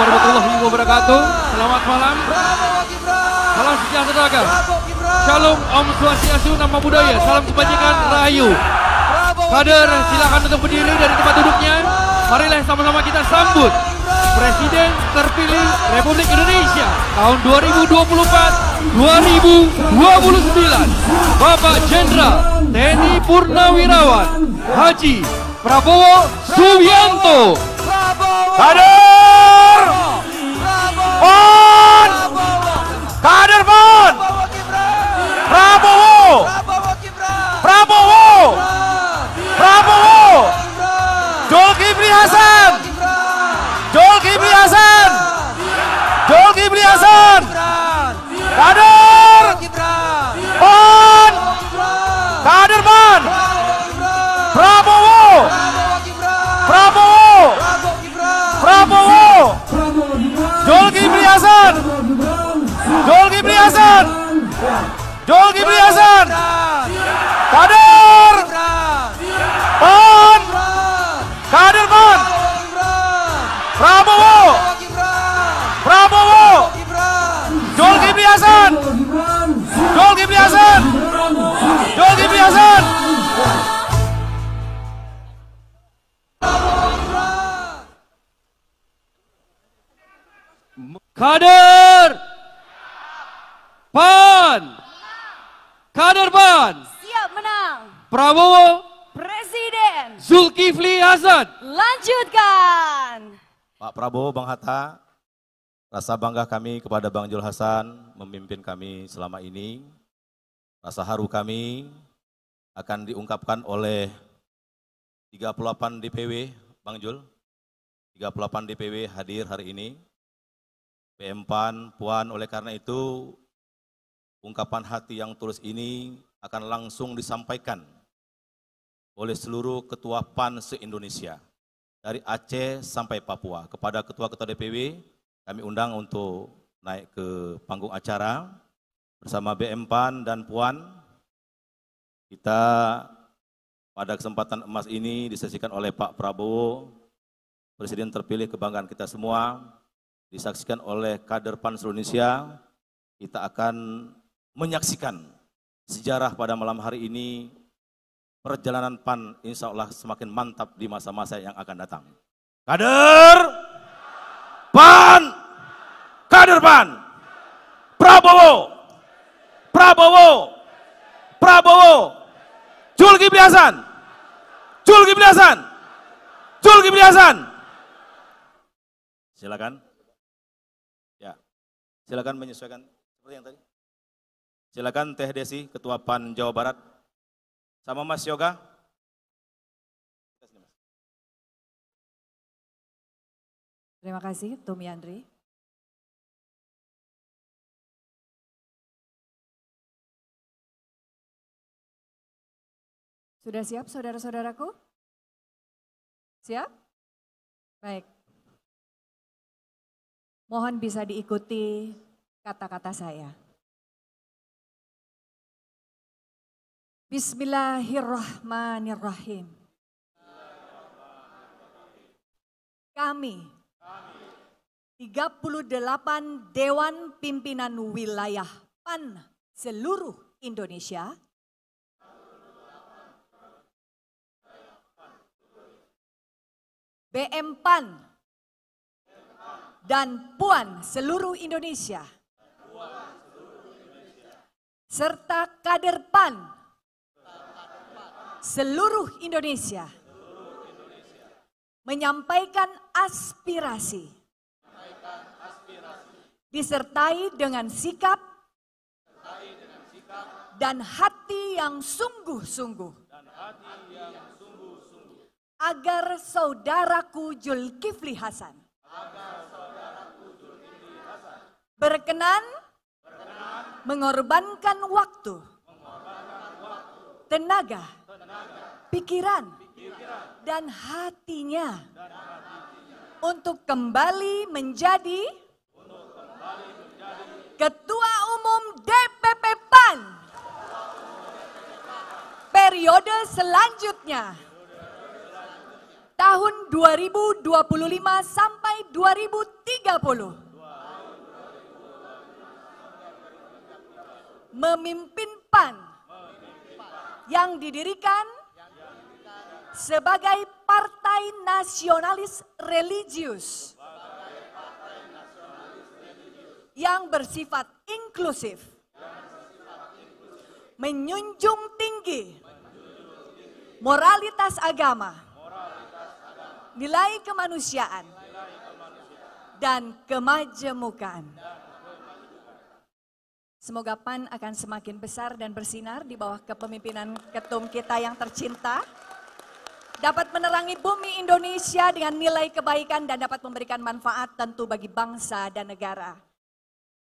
warahmatullahi wabarakatuh. Selamat malam. Salam sejahtera. Shalom, Om Swastiastu, Nama Budaya, salam kebajikan, Rahayu. Kader, silakan untuk berdiri dari tempat duduknya. Marilah sama-sama kita sambut Presiden terpilih Republik Indonesia tahun 2024-2029, Bapak Jenderal TNI Purnawirawan Haji Prabowo Subianto. Kader! PAN! Kader PAN! Prabowo! Prabowo! Prabowo! Zulkifli Hasan! Zulkifli Hasan! Zulkifli Hasan! Kader! PAN! Kader PAN! Prabowo! Prabowo! Prabowo! Zulkifli Hasan! Zulkifli Hasan! Zulkifli Hasan! Kader! PAN! Kader PAN! Prabowo! Prabowo! Zulkifli Hasan! Zulkifli Hasan! Zulkifli Hasan! Kader PAN! Kader PAN! Siap menang. Prabowo Presiden. Zulkifli Hasan. Lanjutkan. Pak Prabowo, Bang Hatta, rasa bangga kami kepada Bang Jul Hasan memimpin kami selama ini. Rasa haru kami akan diungkapkan oleh 38 DPW, Bang Jul. 38 DPW hadir hari ini. PM PAN, Puan, oleh karena itu ungkapan hati yang tulus ini akan langsung disampaikan oleh seluruh ketua PAN se-Indonesia. Dari Aceh sampai Papua. Kepada ketua-ketua DPW kami undang untuk naik ke panggung acara bersama BM PAN dan Puan. Kita pada kesempatan emas ini disaksikan oleh Pak Prabowo, Presiden terpilih kebanggaan kita semua, disaksikan oleh kader PAN seluruh Indonesia. Kita akan menyaksikan sejarah pada malam hari ini. Perjalanan PAN insya Allah semakin mantap di masa-masa yang akan datang. Kader PAN! Kader PAN! Prabowo! Prabowo! Prabowo! Zulkifli Hasan! Zulkifli Hasan! Zulkifli Hasan! Silakan. Ya, silakan menyesuaikan seperti yang tadi. Silakan Teh Desi, Ketua PAN Jawa Barat. Sama Mas Yoga. Terima kasih, Tumi Andri. Sudah siap saudara-saudaraku? Siap? Baik. Mohon bisa diikuti kata-kata saya. Bismillahirrahmanirrahim. Kami 38 Dewan Pimpinan Wilayah PAN seluruh Indonesia BM PAN dan Puan seluruh Indonesia serta kader PAN seluruh Indonesia menyampaikan aspirasi disertai dengan sikap dan hati yang sungguh-sungguh agar saudaraku Zulkifli Hasan berkenan mengorbankan waktu, tenaga, pikiran, dan hatinya untuk kembali menjadi Ketua Umum DPP PAN periode selanjutnya tahun 2025 sampai 2030. Memimpin PAN yang didirikan sebagai partai nasionalis religius yang bersifat inklusif, menjunjung tinggi moralitas agama, nilai kemanusiaan, dan kemajemukan. Semoga PAN akan semakin besar dan bersinar di bawah kepemimpinan ketum kita yang tercinta, dapat menerangi bumi Indonesia dengan nilai kebaikan dan dapat memberikan manfaat tentu bagi bangsa dan negara.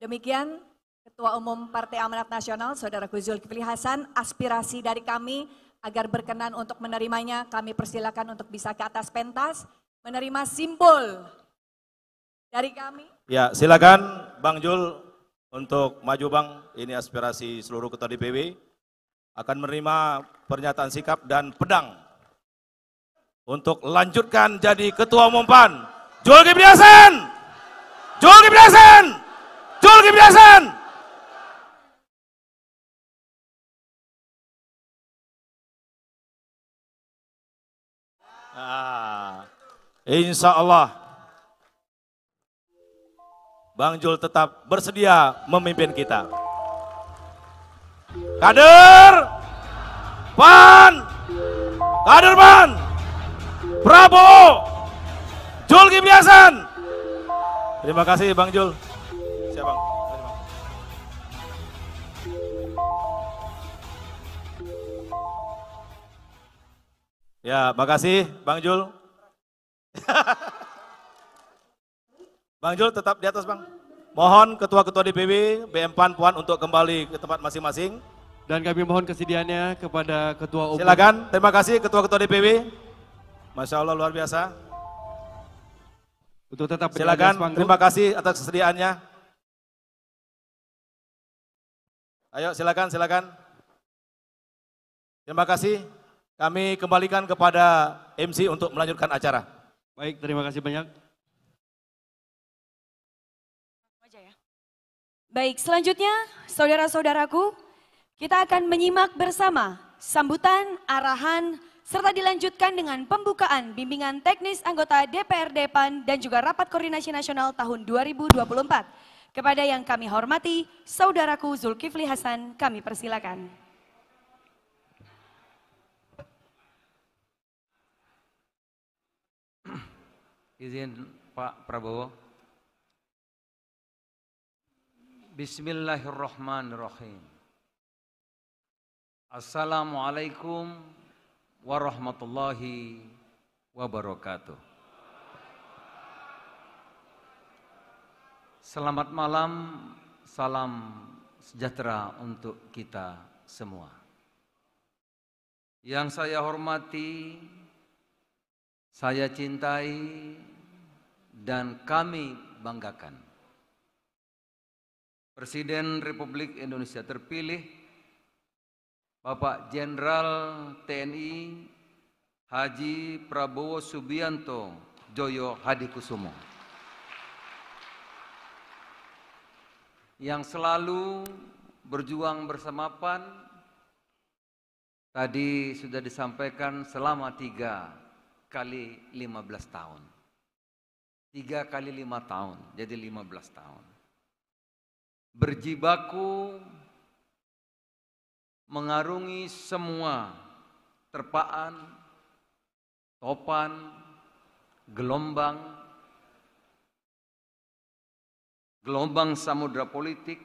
Demikian Ketua Umum Partai Amanat Nasional, Saudaraku Zulkifli Hasan, aspirasi dari kami agar berkenan untuk menerimanya, kami persilakan untuk bisa ke atas pentas, menerima simbol dari kami. Ya, silakan Bang Jul untuk maju Bang, ini aspirasi seluruh ketua DPW, akan menerima pernyataan sikap dan pedang untuk lanjutkan jadi Ketua Umum PAN. Zulkifli Hasan! Zulkifli Hasan! Zulkifli Hasan! Insya Allah Bang Jul tetap bersedia memimpin kita. Kader PAN, kader PAN, Prabowo, Zulkifli Hasan. Terima kasih Bang Jul. Siap Bang. Ya, makasih Bang Jul. Bang Jul tetap di atas Bang. Mohon ketua-ketua DPW, BM PAN Puan untuk kembali ke tempat masing-masing. Dan kami mohon kesediaannya kepada Ketua Umum. Silakan, terima kasih ketua-ketua DPW. Masya Allah luar biasa. Untuk tetap silakan, terima kasih atas kesediaannya. Ayo silakan, silakan. Terima kasih. Kami kembalikan kepada MC untuk melanjutkan acara. Baik, terima kasih banyak. Baik, selanjutnya saudara-saudaraku, kita akan menyimak bersama sambutan, arahan, serta dilanjutkan dengan pembukaan bimbingan teknis anggota DPRD PAN dan juga Rapat Koordinasi Nasional tahun 2024. Kepada yang kami hormati, saudaraku Zulkifli Hasan, kami persilakan. Izin Pak Prabowo. Bismillahirrahmanirrahim. Assalamualaikum warahmatullahi wabarakatuh. Selamat malam, salam sejahtera untuk kita semua. Yang saya hormati, saya cintai, dan kami banggakan. Presiden Republik Indonesia terpilih, Bapak Jenderal TNI Haji Prabowo Subianto Joyo Hadikusumo, yang selalu berjuang bersama PAN. Tadi sudah disampaikan selama 3 kali 15 tahun. 3 kali 5 tahun, jadi 15 tahun. Berjibaku mengarungi semua terpaan, topan, gelombang samudra politik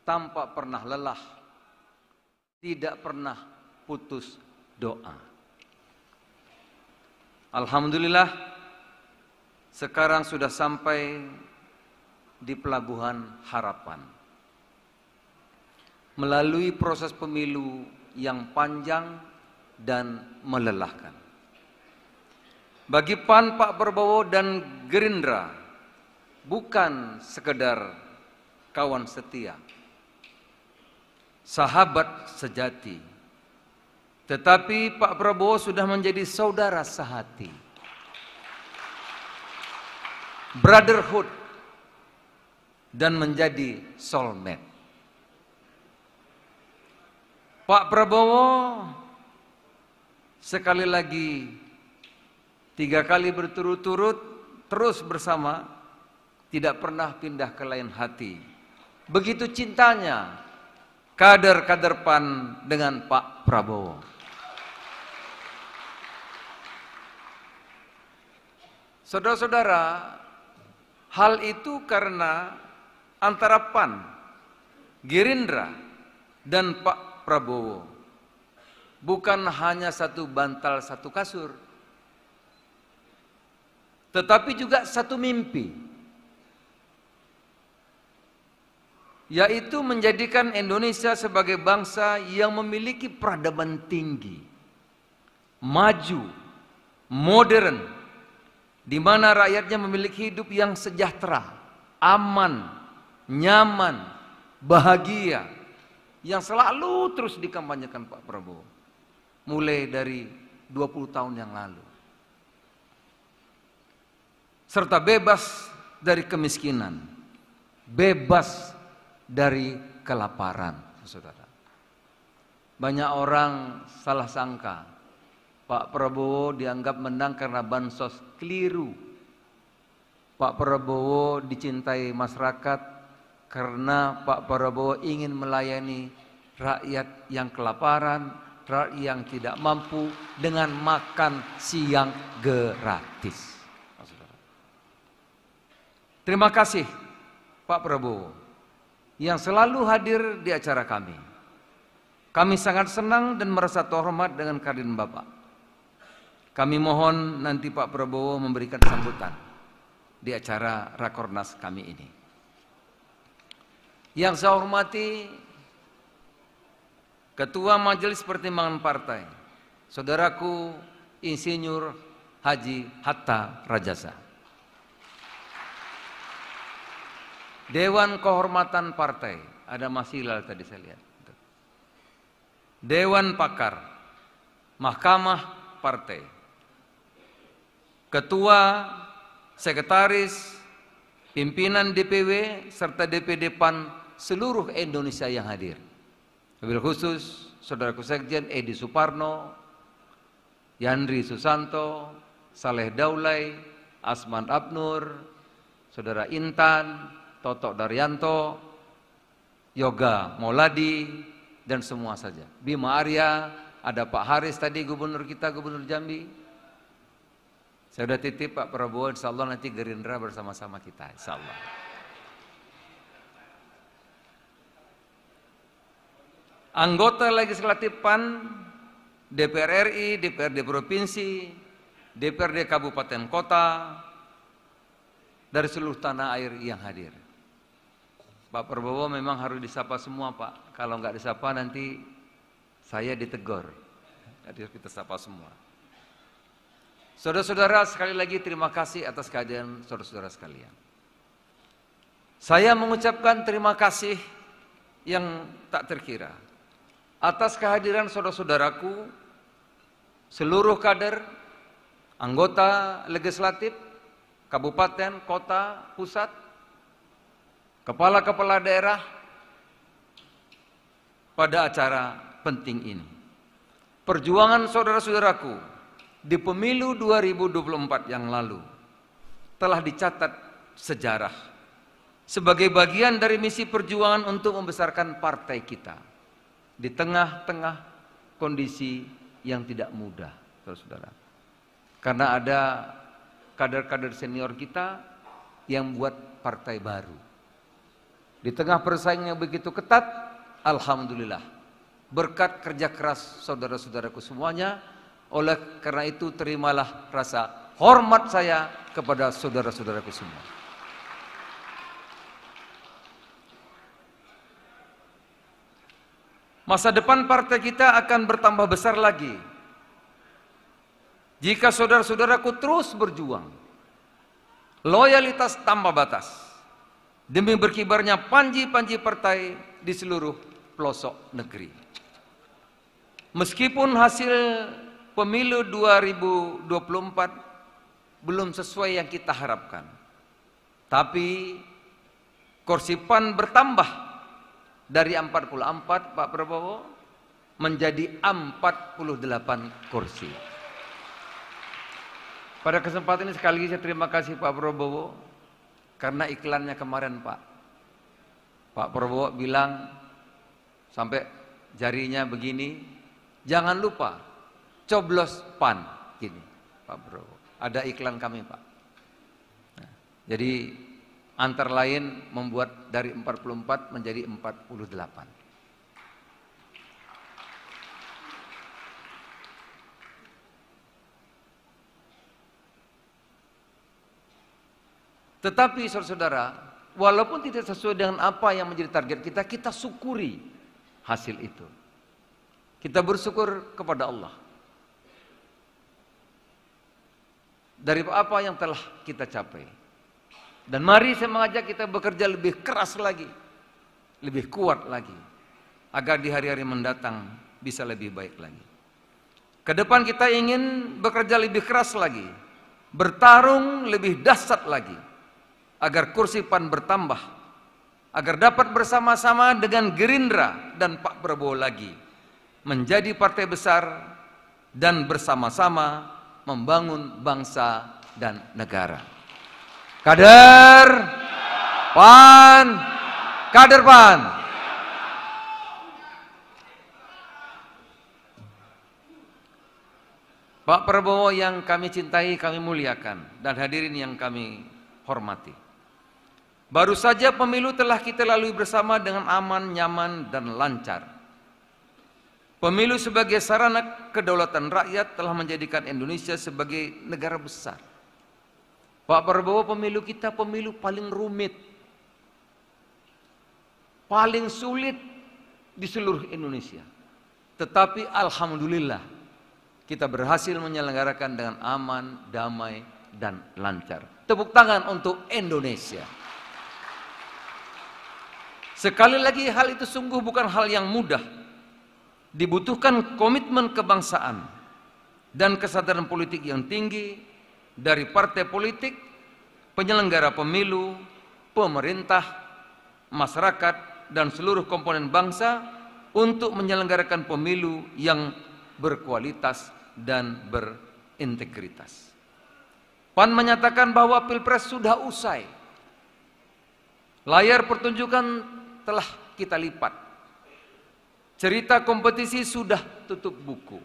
tanpa pernah lelah, tidak pernah putus doa. Alhamdulillah, sekarang sudah sampai di pelabuhan harapan. Melalui proses pemilu yang panjang dan melelahkan. Bagi PAN, Pak Prabowo dan Gerindra bukan sekedar kawan setia, sahabat sejati, tetapi Pak Prabowo sudah menjadi saudara sehati. brotherhood, dan menjadi soulmate. Pak Prabowo sekali lagi 3 kali berturut-turut terus bersama, tidak pernah pindah ke lain hati. Begitu cintanya kader-kader PAN dengan Pak Prabowo. Saudara-saudara, hal itu karena antara PAN, Gerindra, dan Pak Prabowo bukan hanya satu bantal, satu kasur, tetapi juga satu mimpi, yaitu menjadikan Indonesia sebagai bangsa yang memiliki peradaban tinggi, maju, modern, di mana rakyatnya memiliki hidup yang sejahtera, aman, nyaman, bahagia, yang selalu terus dikampanyekan Pak Prabowo mulai dari 20 tahun yang lalu. Serta bebas dari kemiskinan, bebas dari kelaparan, saudara. Banyak orang salah sangka Pak Prabowo dianggap menang karena bansos. Keliru. Pak Prabowo dicintai masyarakat karena Pak Prabowo ingin melayani rakyat yang kelaparan, rakyat yang tidak mampu dengan makan siang gratis. Terima kasih Pak Prabowo yang selalu hadir di acara kami. Kami sangat senang dan merasa terhormat dengan kehadiran Bapak. Kami mohon nanti Pak Prabowo memberikan sambutan di acara Rakornas kami ini. Yang saya hormati Ketua Majelis Pertimbangan Partai, saudaraku Insinyur Haji Hatta Rajasa. Dewan Kehormatan Partai, ada Mas Hilal tadi saya lihat. Dewan Pakar, Mahkamah Partai, Ketua, Sekretaris, Pimpinan DPW, serta DPD PAN seluruh Indonesia yang hadir. Wabil khusus Saudaraku Sekjen Edi Suparno, Yandri Susanto, Saleh Daulay, Asman Abnur, Saudara Intan, Toto Daryanto, Yoga Mauladi, dan semua saja. Bima Arya, ada Pak Haris tadi gubernur kita, gubernur Jambi. Saya sudah titip Pak Prabowo, insya Allah nanti Gerindra bersama-sama kita, insya Allah. Anggota legislatif PAN, DPR RI, DPRD Provinsi, DPRD Kabupaten Kota, dari seluruh tanah air yang hadir. Pak Prabowo memang harus disapa semua Pak. Kalau nggak disapa nanti saya ditegur. Jadi kita sapa semua. Saudara-saudara, sekali lagi terima kasih atas kehadiran saudara-saudara sekalian. Saya mengucapkan terima kasih yang tak terkira atas kehadiran saudara-saudaraku, seluruh kader, anggota legislatif, kabupaten, kota, pusat, kepala-kepala daerah pada acara penting ini. Perjuangan saudara-saudaraku di pemilu 2024 yang lalu telah dicatat sejarah sebagai bagian dari misi perjuangan untuk membesarkan partai kita di tengah-tengah kondisi yang tidak mudah, saudara-saudara. Karena ada kader-kader senior kita yang buat partai baru. Di tengah persaingan yang begitu ketat, alhamdulillah, berkat kerja keras saudara-saudaraku semuanya, oleh karena itu terimalah rasa hormat saya kepada saudara-saudaraku semua. Masa depan partai kita akan bertambah besar lagi jika saudara-saudaraku terus berjuang. Loyalitas tanpa batas demi berkibarnya panji-panji partai di seluruh pelosok negeri. Meskipun hasil pemilu 2024 belum sesuai yang kita harapkan, Tapi kursi PAN bertambah dari 44 Pak Prabowo menjadi 48 kursi. Pada kesempatan ini sekali lagi saya terima kasih Pak Prabowo karena iklannya kemarin Pak. Pak Prabowo bilang sampai jarinya begini, jangan lupa coblos PAN. Gini Pak Prabowo, ada iklan kami Pak. Nah, jadi antara lain membuat dari 44 menjadi 48. Tetapi saudara-saudara, walaupun tidak sesuai dengan apa yang menjadi target kita, kita syukuri hasil itu. Kita bersyukur kepada Allah dari apa yang telah kita capai. Dan mari saya mengajak kita bekerja lebih keras lagi, lebih kuat lagi, agar di hari-hari mendatang bisa lebih baik lagi. Ke depan kita ingin bekerja lebih keras lagi, bertarung lebih dahsyat lagi, agar kursi PAN bertambah, agar dapat bersama-sama dengan Gerindra dan Pak Prabowo lagi menjadi partai besar dan bersama-sama membangun bangsa dan negara. Kader PAN, kader PAN. Pak Prabowo yang kami cintai, kami muliakan, dan hadirin yang kami hormati. Baru saja pemilu telah kita lalui bersama dengan aman, nyaman, dan lancar. Pemilu sebagai sarana kedaulatan rakyat telah menjadikan Indonesia sebagai negara besar. Pak Prabowo, pemilu kita pemilu paling rumit, paling sulit di seluruh Indonesia. Tetapi alhamdulillah kita berhasil menyelenggarakan dengan aman, damai, dan lancar. Tepuk tangan untuk Indonesia. Sekali lagi hal itu sungguh bukan hal yang mudah. Dibutuhkan komitmen kebangsaan dan kesadaran politik yang tinggi dari partai politik, penyelenggara pemilu, pemerintah, masyarakat, dan seluruh komponen bangsa untuk menyelenggarakan pemilu yang berkualitas dan berintegritas. PAN menyatakan bahwa Pilpres sudah usai. Layar pertunjukan telah kita lipat. Cerita kompetisi sudah tutup buku.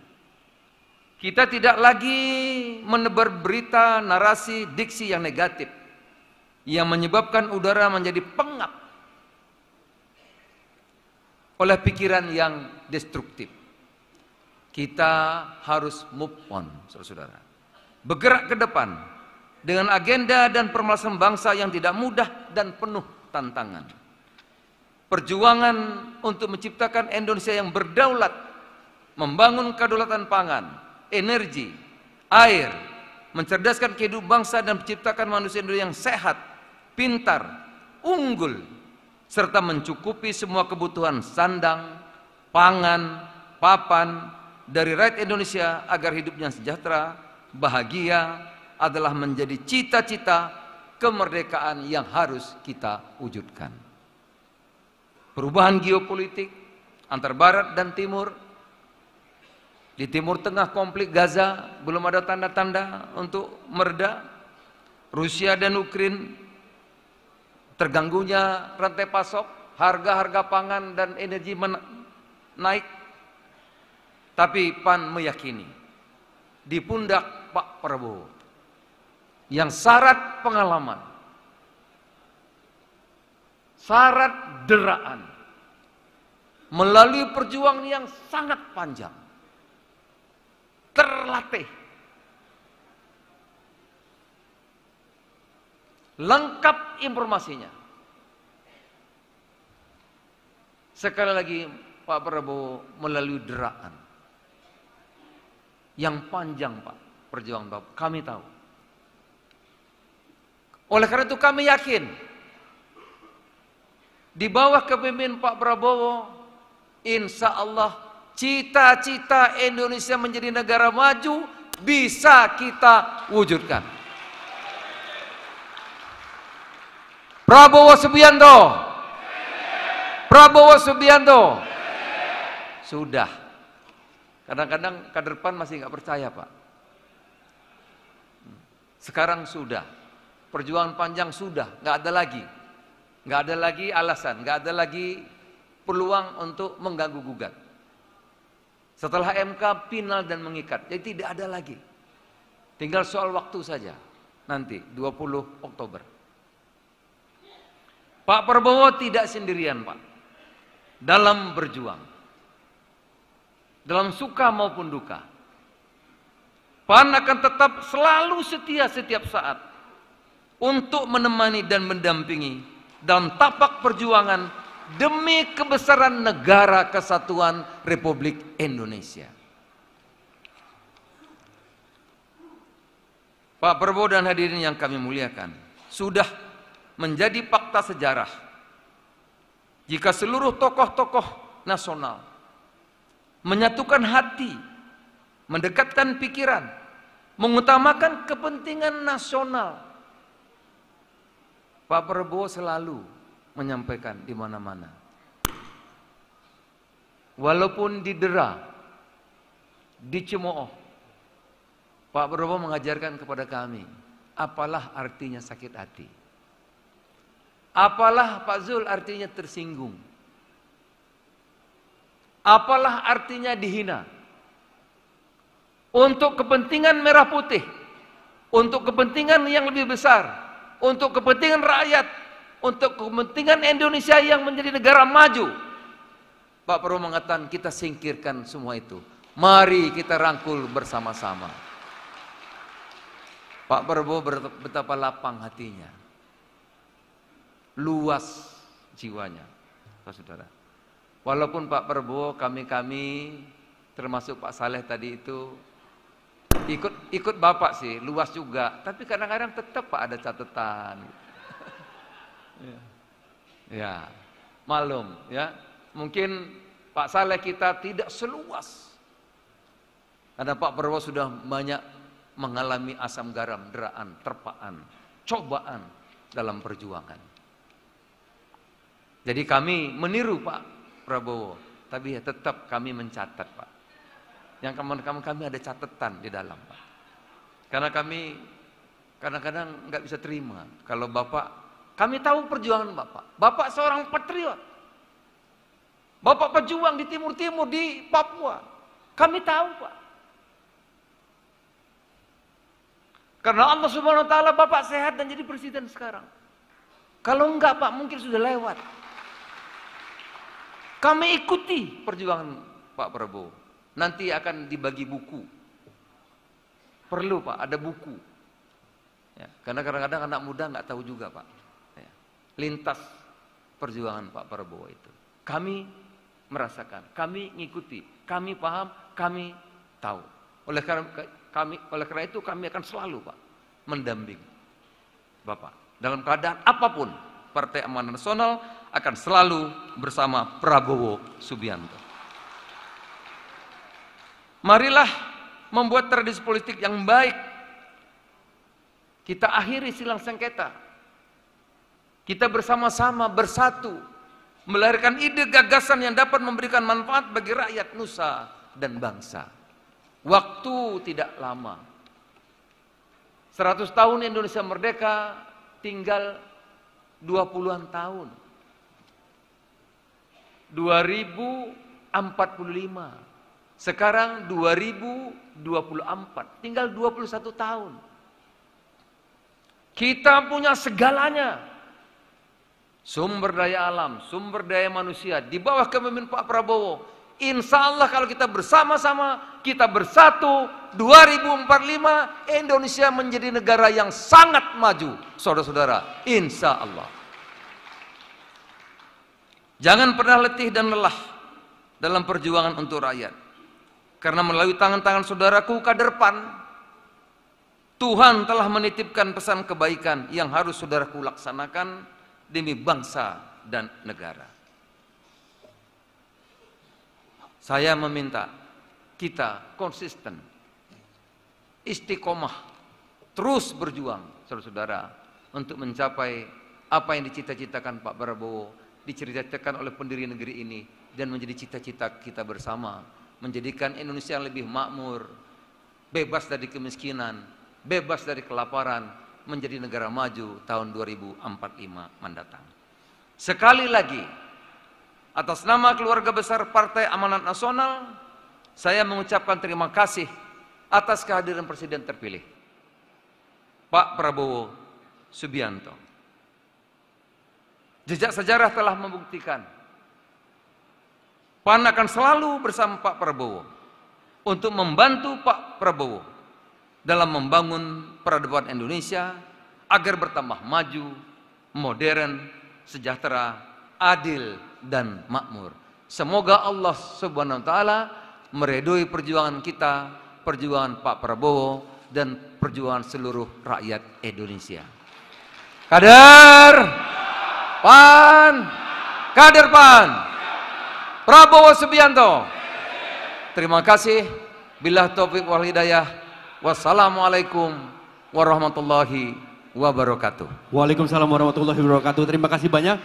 Kita tidak lagi menebar berita, narasi, diksi yang negatif yang menyebabkan udara menjadi pengap oleh pikiran yang destruktif. Kita harus move on, saudara-saudara. Bergerak ke depan dengan agenda dan permasalahan bangsa yang tidak mudah dan penuh tantangan. Perjuangan untuk menciptakan Indonesia yang berdaulat, membangun kedaulatan pangan, energi, air, mencerdaskan kehidupan bangsa dan menciptakan manusia Indonesia yang sehat, pintar, unggul, serta mencukupi semua kebutuhan sandang, pangan, papan dari rakyat Indonesia agar hidupnya sejahtera, bahagia adalah menjadi cita-cita kemerdekaan yang harus kita wujudkan. Perubahan geopolitik antar barat dan timur. Di Timur Tengah konflik Gaza belum ada tanda-tanda untuk mereda. Rusia dan Ukraina terganggunya rantai pasok, harga-harga pangan dan energi naik. Tapi PAN meyakini di pundak Pak Prabowo yang syarat pengalaman, syarat deraan, melalui perjuangan yang sangat panjang, terlatih, lengkap informasinya. Sekali lagi Pak Prabowo melalui deraan yang panjang, Pak, perjuangan Bapak, kami tahu. Oleh karena itu kami yakin di bawah kepemimpinan Pak Prabowo, insya Allah cita-cita Indonesia menjadi negara maju bisa kita wujudkan. Prabowo Subianto. Prabowo Subianto. Sudah. Kadang-kadang kader PAN masih nggak percaya, Pak. Sekarang sudah. Perjuangan panjang sudah, nggak ada lagi. Nggak ada lagi alasan, nggak ada lagi peluang untuk mengganggu gugat. Setelah MK final dan mengikat, jadi tidak ada lagi. Tinggal soal waktu saja. Nanti 20 Oktober. Pak Prabowo tidak sendirian, Pak. Dalam berjuang. Dalam suka maupun duka. PAN akan tetap selalu setia setiap saat untuk menemani dan mendampingi dalam tapak perjuangan demi kebesaran negara kesatuan Republik Indonesia. Pak Prabowo dan hadirin yang kami muliakan, sudah menjadi fakta sejarah jika seluruh tokoh-tokoh nasional menyatukan hati, mendekatkan pikiran, mengutamakan kepentingan nasional. Pak Prabowo selalu menyampaikan di mana-mana. Walaupun didera, dicemooh, Pak Prabowo mengajarkan kepada kami, apalah artinya sakit hati. Apalah Pak Zul artinya tersinggung. Apalah artinya dihina. Untuk kepentingan merah putih, untuk kepentingan yang lebih besar, untuk kepentingan rakyat, untuk kepentingan Indonesia yang menjadi negara maju, Pak Prabowo mengatakan kita singkirkan semua itu. Mari kita rangkul bersama-sama. Pak Prabowo betapa lapang hatinya, luas jiwanya, saudara. Walaupun Pak Prabowo, kami termasuk Pak Saleh tadi itu ikut Bapak sih, luas juga. Tapi kadang-kadang tetap Pak ada catatan. Ya, malum ya. Mungkin Pak Saleh kita tidak seluas. Karena Pak Prabowo sudah banyak mengalami asam garam, deraan, terpaan, cobaan dalam perjuangan. Jadi kami meniru Pak Prabowo, tapi ya tetap kami mencatat, Pak. Yang kami ada catatan di dalam, Pak. Karena kami kadang-kadang nggak bisa terima kalau Bapak, kami tahu perjuangan Bapak. Bapak seorang patriot. Bapak pejuang di timur-timur, di Papua. Kami tahu, Pak. Karena Allah Subhanahu wa taala Bapak sehat dan jadi presiden sekarang. Kalau enggak, Pak, mungkin sudah lewat. Kami ikuti perjuangan Pak Prabowo. Nanti akan dibagi buku. Perlu, Pak, ada buku. Ya, karena kadang-kadang anak muda nggak tahu juga, Pak. Ya, lintas perjuangan Pak Prabowo itu. Kami merasakan, kami ngikuti, kami paham, kami tahu. Oleh karena itu kami akan selalu, Pak, mendampingi Bapak. Dalam keadaan apapun, Partai Amanat Nasional akan selalu bersama Prabowo Subianto. Marilah membuat tradisi politik yang baik. Kita akhiri silang sengketa. Kita bersama-sama bersatu, melahirkan ide gagasan yang dapat memberikan manfaat bagi rakyat nusa dan bangsa. Waktu tidak lama. 100 tahun Indonesia merdeka, tinggal 20-an tahun. 2045. Sekarang 2024, tinggal 21 tahun. Kita punya segalanya. Sumber daya alam, sumber daya manusia di bawah kepemimpinan Pak Prabowo. Insya Allah kalau kita bersama-sama, kita bersatu, 2045 Indonesia menjadi negara yang sangat maju, saudara-saudara. Insya Allah. Jangan pernah letih dan lelah dalam perjuangan untuk rakyat. Karena melalui tangan-tangan saudaraku kader PAN, Tuhan telah menitipkan pesan kebaikan yang harus saudaraku laksanakan demi bangsa dan negara. Saya meminta kita konsisten, istiqomah, terus berjuang, saudara-saudara, untuk mencapai Apa yang dicita-citakan Pak Prabowo diceritakan oleh pendiri negeri ini dan menjadi cita-cita kita bersama, menjadikan Indonesia yang lebih makmur, bebas dari kemiskinan, bebas dari kelaparan, menjadi negara maju tahun 2045 mendatang. Sekali lagi, atas nama keluarga besar Partai Amanat Nasional, saya mengucapkan terima kasih atas kehadiran Presiden terpilih, Pak Prabowo Subianto. Jejak sejarah telah membuktikan PAN akan selalu bersama Pak Prabowo untuk membantu Pak Prabowo dalam membangun peradaban Indonesia agar bertambah maju, modern, sejahtera, adil, dan makmur. Semoga Allah Subhanahu wa taala meridhoi perjuangan kita, perjuangan Pak Prabowo, dan perjuangan seluruh rakyat Indonesia. Kader PAN, kader PAN, Prabowo Subianto. Terima kasih. Billah taufiq wal hidayah. Wassalamualaikum warahmatullahi wabarakatuh. Waalaikumsalam warahmatullahi wabarakatuh. Terima kasih banyak.